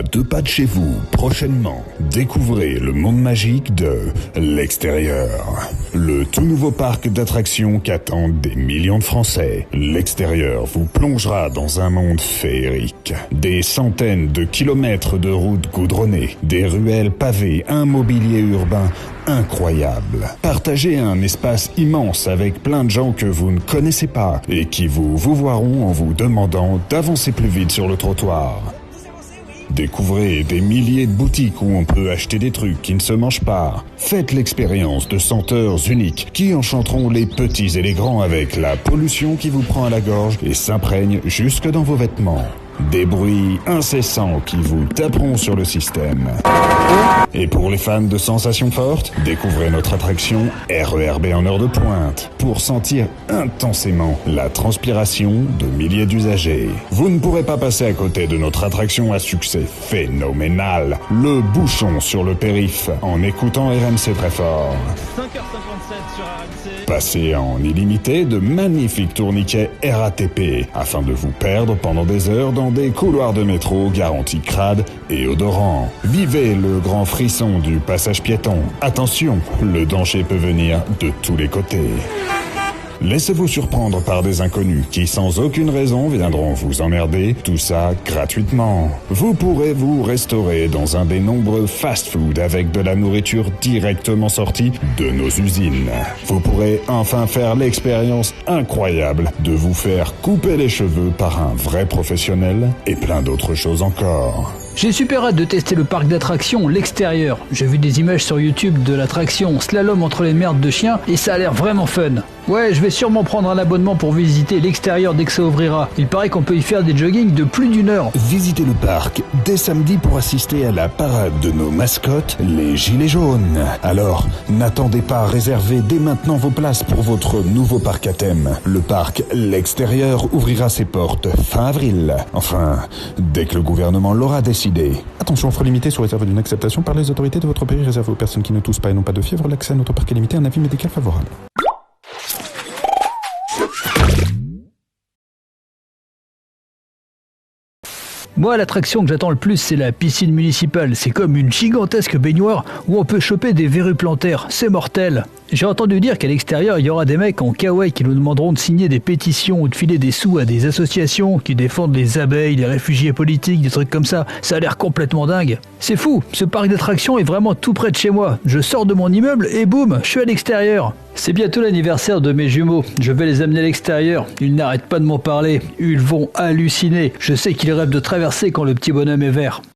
À deux pas de chez vous, prochainement, découvrez le monde magique de l'extérieur. Le tout nouveau parc d'attractions qu'attendent des millions de Français. L'extérieur vous plongera dans un monde féerique. Des centaines de kilomètres de routes goudronnées, des ruelles pavées, un mobilier urbain incroyable. Partagez un espace immense avec plein de gens que vous ne connaissez pas et qui vous voiront en vous demandant d'avancer plus vite sur le trottoir. Découvrez des milliers de boutiques où on peut acheter des trucs qui ne se mangent pas. Faites l'expérience de senteurs uniques qui enchanteront les petits et les grands avec la pollution qui vous prend à la gorge et s'imprègne jusque dans vos vêtements. Des bruits incessants qui vous taperont sur le système. Et pour les fans de sensations fortes, découvrez notre attraction RERB en heure de pointe pour sentir intensément la transpiration de milliers d'usagers. Vous ne pourrez pas passer à côté de notre attraction à succès phénoménal, le bouchon sur le périph' en écoutant RMC très fort. 5h57 sur RMC. Passez en illimité de magnifiques tourniquets RATP afin de vous perdre pendant des heures dans des couloirs de métro garantis crades et odorants. Vivez le grand frisson du passage piéton. Attention, le danger peut venir de tous les côtés. Laissez-vous surprendre par des inconnus qui, sans aucune raison, viendront vous emmerder, tout ça gratuitement. Vous pourrez vous restaurer dans un des nombreux fast-food avec de la nourriture directement sortie de nos usines. Vous pourrez enfin faire l'expérience incroyable de vous faire couper les cheveux par un vrai professionnel et plein d'autres choses encore. J'ai super hâte de tester le parc d'attractions, l'extérieur. J'ai vu des images sur YouTube de l'attraction Slalom entre les merdes de chiens et ça a l'air vraiment fun. Ouais, je vais sûrement prendre un abonnement pour visiter l'extérieur dès que ça ouvrira. Il paraît qu'on peut y faire des joggings de plus d'1 heure. Visitez le parc dès samedi pour assister à la parade de nos mascottes, les Gilets jaunes. Alors, n'attendez pas, réservez dès maintenant vos places pour votre nouveau parc à thème. Le parc L'Extérieur ouvrira ses portes fin avril. Enfin, dès que le gouvernement l'aura décidé. Attention, offre limitée sous réserve d'une acceptation par les autorités de votre pays réservée aux personnes qui ne toussent pas et n'ont pas de fièvre. L'accès à notre parc est limité à un avis médical favorable. Moi, l'attraction que j'attends le plus, c'est la piscine municipale. C'est comme une gigantesque baignoire où on peut choper des verrues plantaires. C'est mortel. J'ai entendu dire qu'à l'extérieur, il y aura des mecs en kawaii qui nous demanderont de signer des pétitions ou de filer des sous à des associations qui défendent les abeilles, les réfugiés politiques, des trucs comme ça. Ça a l'air complètement dingue. C'est fou, ce parc d'attractions est vraiment tout près de chez moi. Je sors de mon immeuble et boum, je suis à l'extérieur. C'est bientôt l'anniversaire de mes jumeaux. Je vais les amener à l'extérieur. Ils n'arrêtent pas de m'en parler. Ils vont halluciner. Je sais qu'ils rêvent de traverser quand le petit bonhomme est vert.